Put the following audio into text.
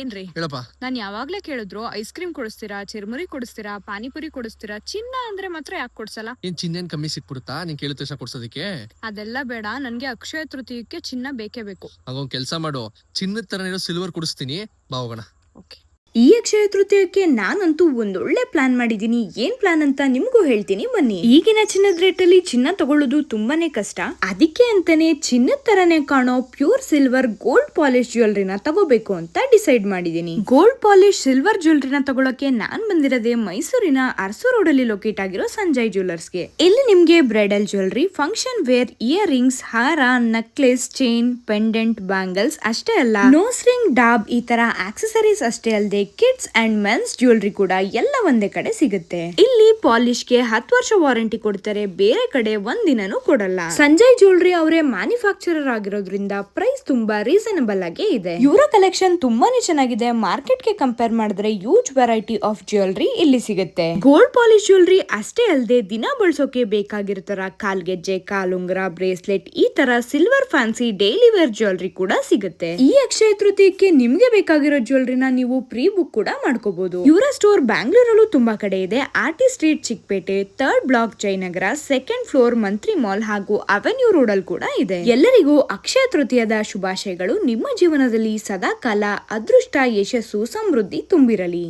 ಏನ್ರಿ ಹೇಳಪ್ಪ. ನಾನ್ ಯಾವಾಗ್ಲೇ ಕೇಳಿದ್ರು ಐಸ್ ಕ್ರೀಮ್ ಕೊಡಿಸ್ತೀರಾ, ಚಿರ್ಮುರಿ ಕೊಡಿಸ್ತೀರಾ, ಪಾನಿಪುರಿ ಕೊಡಿಸ್ತೀರಾ, ಚಿನ್ನ ಅಂದ್ರೆ ಮಾತ್ರ ಯಾಕೆ ಕೊಡ್ಸಲ್ಲ? ಏನ್ ಚಿನ್ನೇನ್ ಕಮ್ಮಿ ಸಿಕ್ಬಿಡುತ್ತಾ ನೀನ್ ಕೇಳಿದ ತಕ್ಷಣ ಕೊಡ್ಸೋದಕ್ಕೆ? ಅದೆಲ್ಲ ಬೇಡ, ನನ್ಗೆ ಅಕ್ಷಯ ತೃತೀಯಕ್ಕೆ ಚಿನ್ನ ಬೇಕೇ ಬೇಕು. ಹಾಗೊಂದ್ ಕೆಲ್ಸ ಮಾಡು, ಚಿನ್ನದ ತರ ಇರೋ ಸಿಲ್ವರ್ ಕುಡಿಸ್ತೀನಿ, ಬಾ ಹೋಗೋಣ. ಓಕೆ. ಈ ಅಕ್ಷಯ ತೃತೀಯಕ್ಕೆ ನಾನಂತೂ ಒಂದೊಳ್ಳೆ ಪ್ಲಾನ್ ಮಾಡಿದೀನಿ. ಏನ್ ಪ್ಲಾನ್ ಅಂತ ನಿಮ್ಗೂ ಹೇಳ್ತೀನಿ ಬನ್ನಿ. ಈಗಿನ ಚಿನ್ನದ ರೇಟ್ ಅಲ್ಲಿ ಚಿನ್ನ ತಗೊಳ್ಳೋದು ತುಂಬಾನೇ ಕಷ್ಟ. ಅದಕ್ಕೆ ಅಂತಾನೆ ಚಿನ್ನದ ತರನೇ ಕಾಣೋ ಪ್ಯೂರ್ ಸಿಲ್ವರ್ ಗೋಲ್ಡ್ ಪಾಲಿಶ್ ಜ್ಯುವೆಲ್ರಿನ ತಗೋಬೇಕು ಅಂತ ಡಿಸೈಡ್ ಮಾಡಿದೀನಿ. ಗೋಲ್ಡ್ ಪಾಲಿಶ್ ಸಿಲ್ವರ್ ಜ್ಯುವೆಲ್ರಿನ ತಗೊಳಕ್ಕೆ ನಾನ್ ಬಂದಿರೋದೇ ಮೈಸೂರಿನ ಅರಸು ರೋಡ್ ಅಲ್ಲಿ ಲೊಕೇಟ್ ಆಗಿರೋ ಸಂಜಯ್ ಜ್ಯುವೆಲರ್ಸ್ಗೆ. ಇಲ್ಲಿ ನಿಮ್ಗೆ bridal jewellery, function wear, ear rings, ಹಾರ, ನೆಕ್ಲೆಸ್, ಚೈನ್, ಪೆಂಡೆಂಟ್, ಬ್ಯಾಂಗಲ್ಸ್ ಅಷ್ಟೇ ಅಲ್ಲ, ನೋಸ್ ರಿಂಗ್, ಡಾಬ್ ಈ ತರ ಆಕ್ಸೆಸರೀಸ್ ಅಷ್ಟೇ ಅಲ್ಲದೆ ಕಿಡ್ಸ್ ಅಂಡ್ ಮೆನ್ಸ್ ಜ್ಯುವೆಲ್ರಿ ಕೂಡ ಎಲ್ಲ ಒಂದೇ ಕಡೆ ಸಿಗುತ್ತೆ. ಇಲ್ಲಿ ಪಾಲಿಶ್ಗೆ 10 ವರ್ಷ ವಾರಂಟಿ ಕೊಡ್ತಾರೆ, ಬೇರೆ ಕಡೆ ಒಂದಿನನೂ ಕೊಡಲ್ಲ. ಸಂಜಯ್ ಜ್ಯುವೆಲ್ರಿ ಅವರೇ ಮ್ಯಾನುಫ್ಯಾಕ್ಚರರ್ ಆಗಿರೋದ್ರಿಂದ ಪ್ರೈಸ್ ತುಂಬಾ ರೀಸನಬಲ್ ಆಗಿ ಇದೆ. ಇವರ ಕಲೆಕ್ಷನ್ ತುಂಬಾನೇ ಚೆನ್ನಾಗಿದೆ. ಮಾರ್ಕೆಟ್ ಗೆ ಕಂಪೇರ್ ಮಾಡಿದ್ರೆ ಯೂಜ್ ವೆರೈಟಿ ಆಫ್ ಜ್ಯುವೆಲ್ರಿ ಇಲ್ಲಿ ಸಿಗುತ್ತೆ. ಗೋಲ್ಡ್ ಪಾಲಿಶ್ ಜ್ಯುವೆಲ್ರಿ ಅಷ್ಟೇ ಅಲ್ಲದೆ ದಿನ ಬಳಸೋಕೆ ಬೇಕಾಗಿರ್ತಾರ ಕಾಲ್ಗೆಜ್ಜೆ, ಕಾಲುಂಗ್ರ, ಬ್ರೇಸ್ಲೆಟ್ ಈ ತರ silver fancy daily wear jewellery ಕೂಡ ಸಿಗುತ್ತೆ. ಈ ಅಕ್ಷಯ ತೃತೀಯಕ್ಕೆ ನಿಮ್ಗೆ ಬೇಕಾಗಿರೋ ಜ್ಯುವೆಲ್ರಿನ ನೀವು ಪ್ರೀ ಬುಕ್ ಕೂಡ ಮಾಡ್ಕೋಬಹುದು. ಇವರ ಸ್ಟೋರ್ ಬ್ಯಾಂಗ್ಳೂರಲ್ಲೂ ತುಂಬಾ ಕಡೆ ಇದೆ. RT street Chikkapete, 3rd block Jayanagar, 2nd floor Mantri mall ಹಾಗೂ ಅವೆನ್ಯೂ ರೋಡ್ ಅಲ್ಲಿ ಕೂಡ ಇದೆ. ಎಲ್ಲರಿಗೂ ಅಕ್ಷಯ ತೃತೀಯದ ಶುಭಾಶಯಗಳು. ನಿಮ್ಮ ಜೀವನದಲ್ಲಿ ಸದಾ ಕಾಲ ಅದೃಷ್ಟ, ಯಶಸ್ಸು, ಸಮೃದ್ಧಿ ತುಂಬಿರಲಿ.